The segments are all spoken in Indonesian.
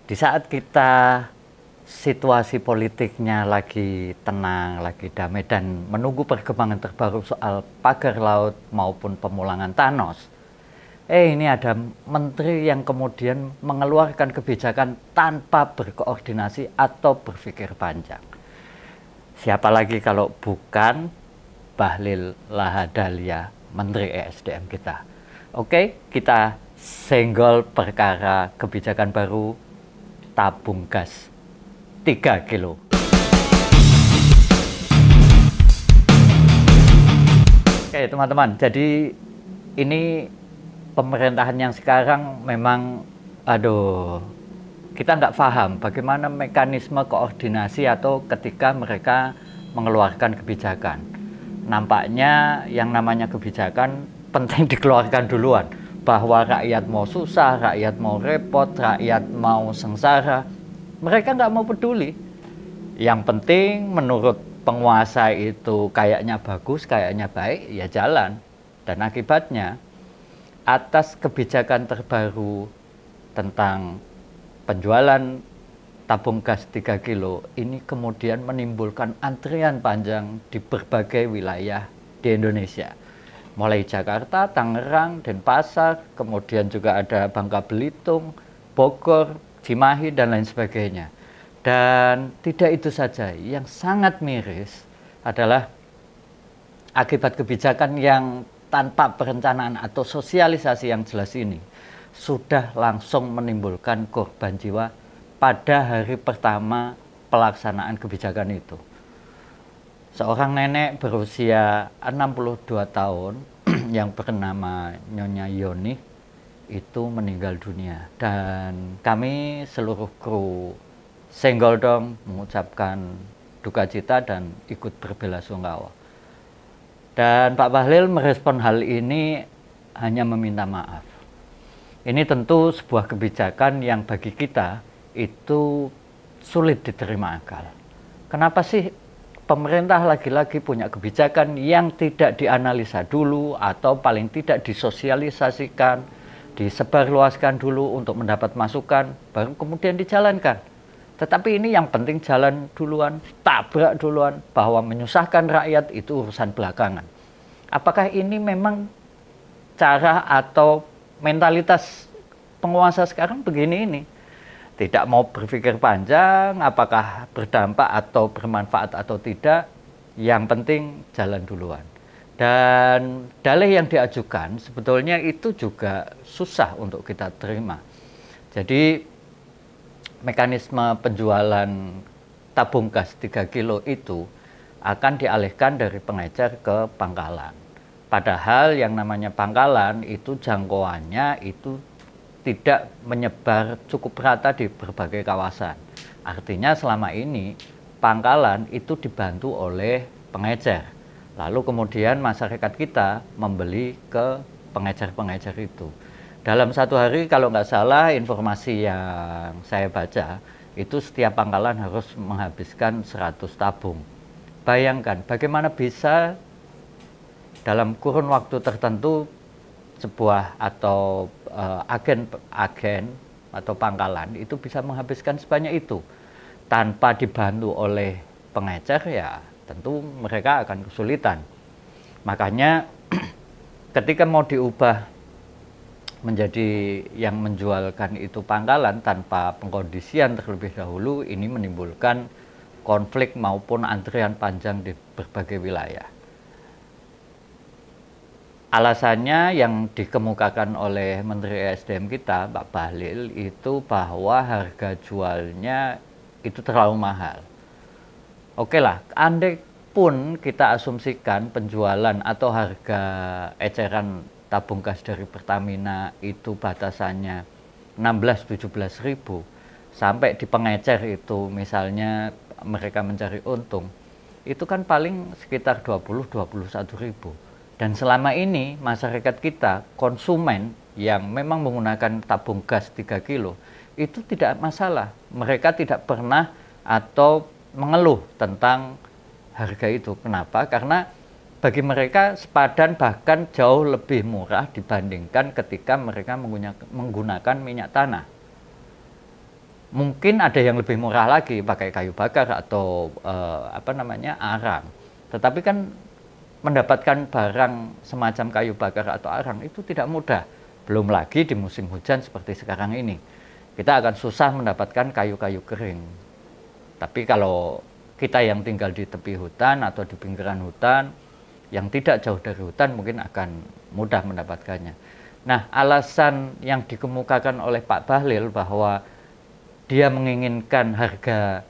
Di saat kita situasi politiknya lagi tenang, lagi damai, dan menunggu perkembangan terbaru soal pagar laut maupun pemulangan Thanos, ini ada menteri yang kemudian mengeluarkan kebijakan tanpa berkoordinasi atau berpikir panjang. Siapa lagi kalau bukan Bahlil Lahadalia, Menteri ESDM kita. Oke, kita senggol perkara kebijakan baru tabung gas 3 kilo. Oke teman-teman, jadi ini pemerintahan yang sekarang memang kita nggak paham bagaimana mekanisme koordinasi atau ketika mereka mengeluarkan kebijakan. Nampaknya yang namanya kebijakan penting dikeluarkan duluan, bahwa rakyat mau susah, rakyat mau repot, rakyat mau sengsara, mereka nggak mau peduli. Yang penting menurut penguasa itu kayaknya bagus, kayaknya baik, ya jalan. Dan akibatnya atas kebijakan terbaru tentang penjualan tabung gas 3 kilo ini kemudian menimbulkan antrian panjang di berbagai wilayah di Indonesia. Mulai Jakarta, Tangerang, Denpasar, kemudian juga ada Bangka Belitung, Bogor, Cimahi, dan lain sebagainya. Dan tidak itu saja, yang sangat miris adalah akibat kebijakan yang tanpa perencanaan atau sosialisasi yang jelas ini sudah langsung menimbulkan korban jiwa pada hari pertama pelaksanaan kebijakan itu. Seorang nenek berusia 62 tahun yang bernama Nyonya Yoni itu meninggal dunia, dan kami seluruh kru senggol dong mengucapkan duka cita dan ikut berbelasungkawa. Dan Pak Bahlil merespon hal ini hanya meminta maaf. Ini tentu sebuah kebijakan yang bagi kita itu sulit diterima akal. Kenapa sih pemerintah lagi-lagi punya kebijakan yang tidak dianalisa dulu atau paling tidak disosialisasikan, disebarluaskan dulu untuk mendapat masukan, baru kemudian dijalankan. Tetapi ini yang penting jalan duluan, tabrak duluan, bahwa menyusahkan rakyat itu urusan belakangan. Apakah ini memang cara atau mentalitas penguasa sekarang begini ini? Tidak mau berpikir panjang, apakah berdampak atau bermanfaat atau tidak, yang penting jalan duluan. Dan dalih yang diajukan sebetulnya itu juga susah untuk kita terima. Jadi mekanisme penjualan tabung gas 3 kilo itu akan dialihkan dari pengecer ke pangkalan. Padahal yang namanya pangkalan itu jangkauannya itu tidak menyebar cukup rata di berbagai kawasan. Artinya selama ini pangkalan itu dibantu oleh pengecer. Lalu kemudian masyarakat kita membeli ke pengecer-pengecer itu. Dalam satu hari kalau nggak salah informasi yang saya baca, itu setiap pangkalan harus menghabiskan 100 tabung. Bayangkan bagaimana bisa dalam kurun waktu tertentu sebuah atau agen atau pangkalan itu bisa menghabiskan sebanyak itu tanpa dibantu oleh pengecer, ya tentu mereka akan kesulitan. Makanya ketika mau diubah menjadi yang menjualkan itu pangkalan tanpa pengkondisian terlebih dahulu, ini menimbulkan konflik maupun antrian panjang di berbagai wilayah. Alasannya yang dikemukakan oleh Menteri ESDM kita, Pak Bahlil, itu bahwa harga jualnya itu terlalu mahal. Oke lah, andai pun kita asumsikan penjualan atau harga eceran tabung gas dari Pertamina itu batasannya 16-17 ribu, sampai di pengecer itu misalnya mereka mencari untung, itu kan paling sekitar 20-21 ribu. Dan selama ini masyarakat kita, konsumen yang memang menggunakan tabung gas 3 kilo, itu tidak masalah. Mereka tidak pernah atau mengeluh tentang harga itu. Kenapa? Karena bagi mereka sepadan bahkan jauh lebih murah dibandingkan ketika mereka menggunakan minyak tanah. Mungkin ada yang lebih murah lagi pakai kayu bakar atau arang. Tetapi kan mendapatkan barang semacam kayu bakar atau arang itu tidak mudah. Belum lagi di musim hujan seperti sekarang ini. Kita akan susah mendapatkan kayu-kayu kering. Tapi kalau kita yang tinggal di tepi hutan atau di pinggiran hutan, yang tidak jauh dari hutan mungkin akan mudah mendapatkannya. Nah, alasan yang dikemukakan oleh Pak Bahlil bahwa dia menginginkan harga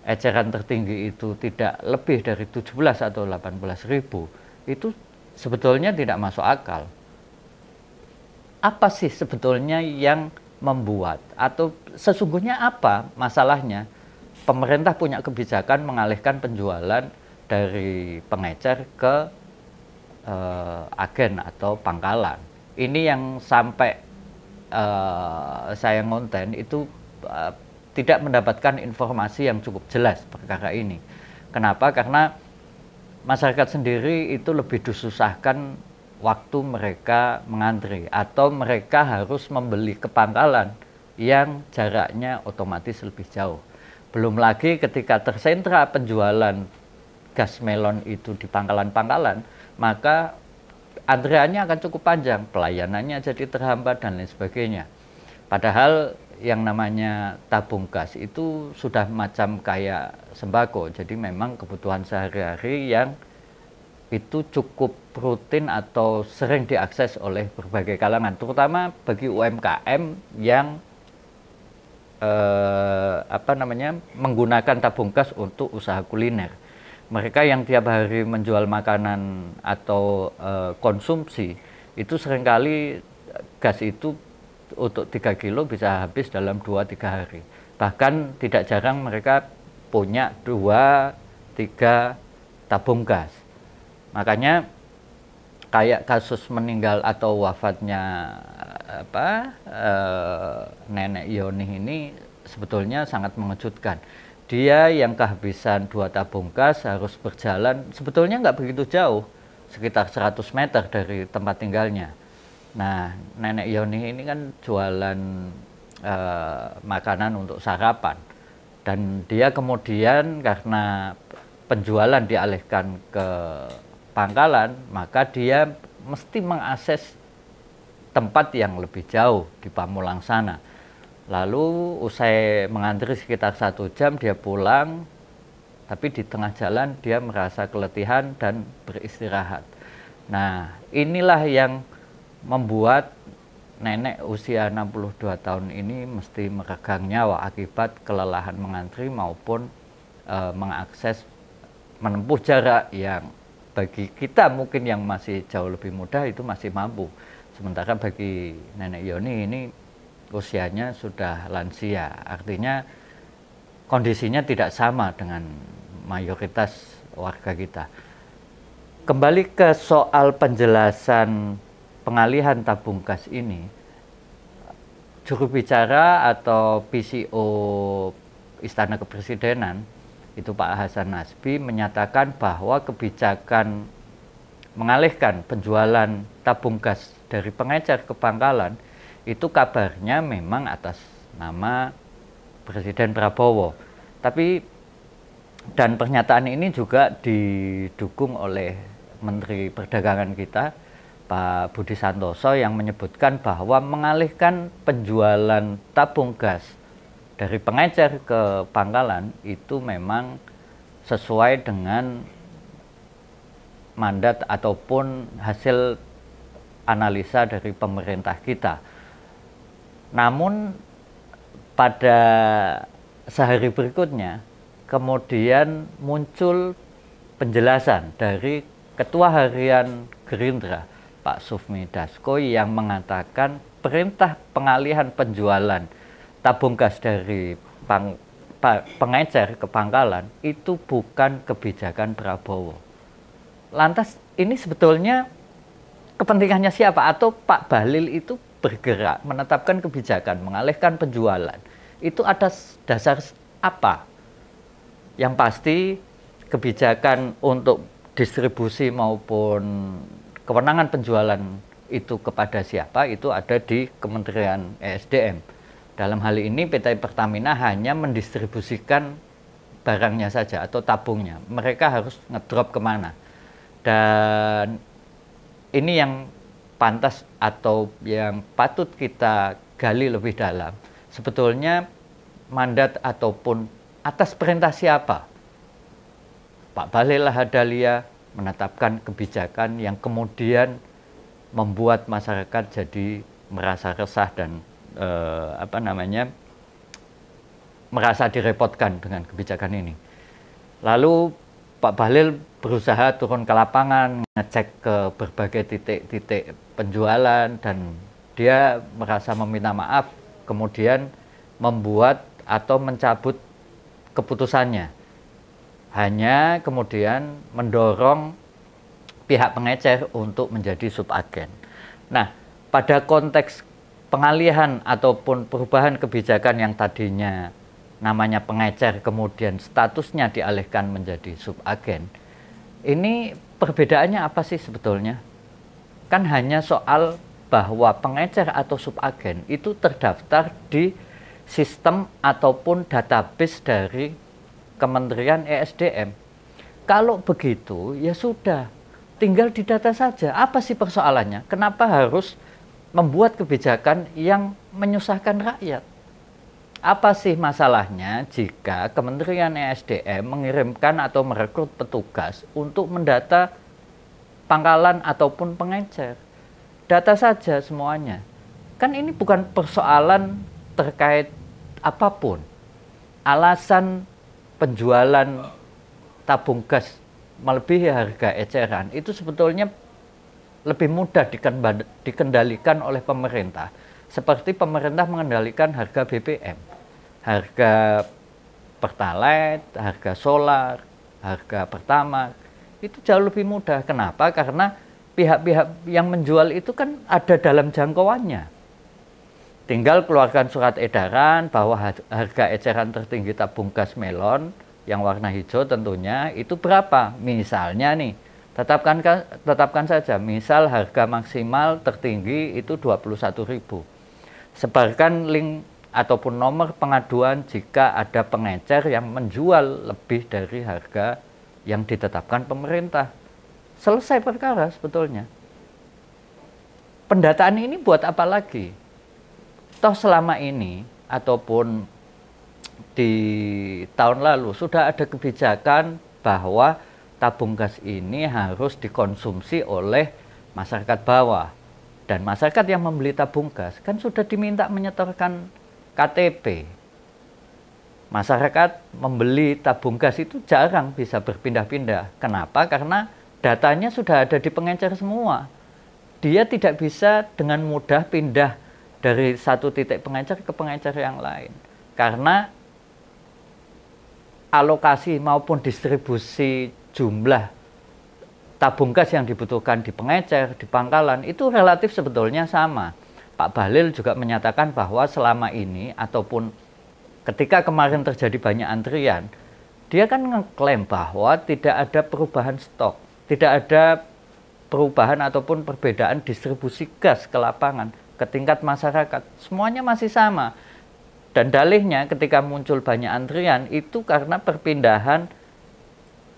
eceran tertinggi itu tidak lebih dari 17 atau 18 ribu, itu sebetulnya tidak masuk akal. Apa sih sebetulnya yang membuat, atau sesungguhnya apa masalahnya pemerintah punya kebijakan mengalihkan penjualan dari pengecer ke agen atau pangkalan? Ini yang sampai saya ngonten itu tidak mendapatkan informasi yang cukup jelas perkara ini. Kenapa? Karena masyarakat sendiri itu lebih disusahkan waktu mereka mengantri, atau mereka harus membeli ke pangkalan yang jaraknya otomatis lebih jauh. Belum lagi ketika tersentra penjualan gas melon itu di pangkalan-pangkalan, maka antriannya akan cukup panjang, pelayanannya jadi terhambat dan lain sebagainya. Padahal yang namanya tabung gas itu sudah macam kayak sembako, jadi memang kebutuhan sehari-hari yang itu cukup rutin atau sering diakses oleh berbagai kalangan, terutama bagi UMKM yang menggunakan tabung gas untuk usaha kuliner. Mereka yang tiap hari menjual makanan atau konsumsi, itu seringkali gas itu untuk 3 kilo bisa habis dalam 2-3 hari. Bahkan tidak jarang mereka punya 2-3 tabung gas. Makanya kayak kasus meninggal atau wafatnya Nenek Yoni ini sebetulnya sangat mengejutkan. Dia yang kehabisan 2 tabung gas harus berjalan sebetulnya nggak begitu jauh, sekitar 100 meter dari tempat tinggalnya. Nah, Nenek Yoni ini kan jualan makanan untuk sarapan, dan dia kemudian karena penjualan dialihkan ke pangkalan, maka dia mesti mengakses tempat yang lebih jauh di Pamulang sana. Lalu usai mengantri sekitar 1 jam dia pulang, tapi di tengah jalan dia merasa keletihan dan beristirahat. Nah, inilah yang membuat nenek usia 62 tahun ini mesti meregang nyawa akibat kelelahan mengantri maupun mengakses menempuh jarak yang bagi kita mungkin yang masih jauh lebih mudah itu masih mampu. Sementara bagi Nenek Yoni ini usianya sudah lansia, artinya kondisinya tidak sama dengan mayoritas warga kita. Kembali ke soal penjelasan pengalihan tabung gas ini, juru bicara atau PCO Istana Kepresidenan itu Pak Hasan Nasbi menyatakan bahwa kebijakan mengalihkan penjualan tabung gas dari pengecer ke pangkalan itu kabarnya memang atas nama Presiden Prabowo. Tapi dan pernyataan ini juga didukung oleh Menteri Perdagangan kita, Pak Budi Santoso, yang menyebutkan bahwa mengalihkan penjualan tabung gas dari pengecer ke pangkalan itu memang sesuai dengan mandat ataupun hasil analisa dari pemerintah kita. Namun pada sehari berikutnya kemudian muncul penjelasan dari Ketua Harian Gerindra Pak Sufmi Dasko yang mengatakan perintah pengalihan penjualan tabung gas dari pengecer ke pangkalan itu bukan kebijakan Prabowo. Lantas ini sebetulnya kepentingannya siapa? Atau Pak Bahlil itu bergerak menetapkan kebijakan mengalihkan penjualan itu atas dasar apa? Yang pasti kebijakan untuk distribusi maupun kewenangan penjualan itu kepada siapa itu ada di Kementerian ESDM, Dalam hal ini PT Pertamina hanya mendistribusikan barangnya saja atau tabungnya. Mereka harus ngedrop kemana. Dan ini yang pantas atau yang patut kita gali lebih dalam. Sebetulnya mandat ataupun atas perintah siapa Pak Bahlil Lahadalia menetapkan kebijakan yang kemudian membuat masyarakat jadi merasa resah dan merasa direpotkan dengan kebijakan ini. Lalu Pak Bahlil berusaha turun ke lapangan, ngecek ke berbagai titik-titik penjualan, dan dia merasa meminta maaf, kemudian membuat atau mencabut keputusannya. Hanya kemudian mendorong pihak pengecer untuk menjadi subagen. Nah, pada konteks pengalihan ataupun perubahan kebijakan yang tadinya namanya pengecer kemudian statusnya dialihkan menjadi subagen, ini perbedaannya apa sih sebetulnya? Kan hanya soal bahwa pengecer atau subagen itu terdaftar di sistem ataupun database dari Kementerian ESDM. Kalau begitu ya sudah, tinggal didata saja. Apa sih persoalannya? Kenapa harus membuat kebijakan yang menyusahkan rakyat? Apa sih masalahnya jika Kementerian ESDM mengirimkan atau merekrut petugas untuk mendata pangkalan ataupun pengecer? Data saja semuanya. Kan ini bukan persoalan terkait apapun. Alasan penjualan tabung gas melebihi harga eceran itu sebetulnya lebih mudah dikendalikan oleh pemerintah. Seperti pemerintah mengendalikan harga BBM, harga Pertalite, harga solar, harga Pertamax, itu jauh lebih mudah. Kenapa? Karena pihak-pihak yang menjual itu kan ada dalam jangkauannya. Tinggal keluarkan surat edaran bahwa harga eceran tertinggi tabung gas melon yang warna hijau tentunya itu berapa. Misalnya nih, tetapkan saja, misal harga maksimal tertinggi itu 21.000. Sebarkan link ataupun nomor pengaduan jika ada pengecer yang menjual lebih dari harga yang ditetapkan pemerintah. Selesai perkara sebetulnya. Pendataan ini buat apa lagi? Toh selama ini ataupun di tahun lalu sudah ada kebijakan bahwa tabung gas ini harus dikonsumsi oleh masyarakat bawah. Dan masyarakat yang membeli tabung gas kan sudah diminta menyetorkan KTP. Masyarakat membeli tabung gas itu jarang bisa berpindah-pindah. Kenapa? Karena datanya sudah ada di pengecer semua. Dia tidak bisa dengan mudah pindah dari satu titik pengecer ke pengecer yang lain. Karena alokasi maupun distribusi jumlah tabung gas yang dibutuhkan di pengecer, di pangkalan, itu relatif sebetulnya sama. Pak Bahlil juga menyatakan bahwa selama ini, ataupun ketika kemarin terjadi banyak antrian, dia kan ngeklaim bahwa tidak ada perubahan stok, tidak ada perubahan ataupun perbedaan distribusi gas ke lapangan, ke tingkat masyarakat. Semuanya masih sama. Dan dalihnya ketika muncul banyak antrian, itu karena perpindahan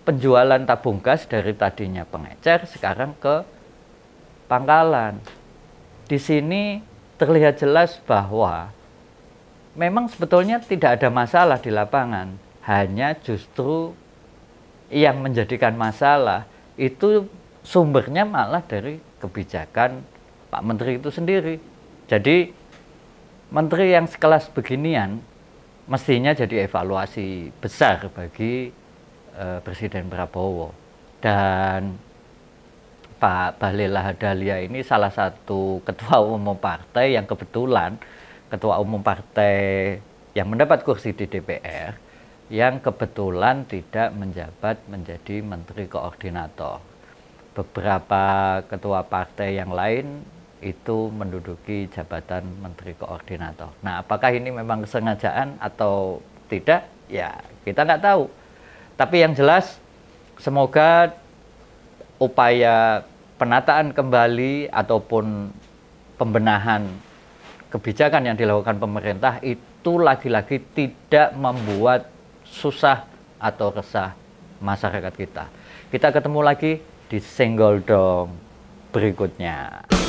penjualan tabung gas dari tadinya pengecer sekarang ke pangkalan. Di sini terlihat jelas bahwa memang sebetulnya tidak ada masalah di lapangan, hanya justru yang menjadikan masalah itu sumbernya malah dari kebijakan Pak Menteri itu sendiri. Jadi menteri yang sekelas beginian mestinya jadi evaluasi besar bagi Presiden Prabowo. Dan Pak Bahlil Lahadalia ini salah satu ketua umum partai yang kebetulan ketua umum partai yang mendapat kursi di DPR yang kebetulan tidak menjabat menjadi menteri koordinator. Beberapa ketua partai yang lain itu menduduki jabatan menteri koordinator. Nah, apakah ini memang kesengajaan atau tidak? Ya, kita nggak tahu. Tapi yang jelas, semoga upaya penataan kembali ataupun pembenahan kebijakan yang dilakukan pemerintah itu lagi-lagi tidak membuat susah atau resah masyarakat kita. Kita ketemu lagi di Senggol Dong berikutnya.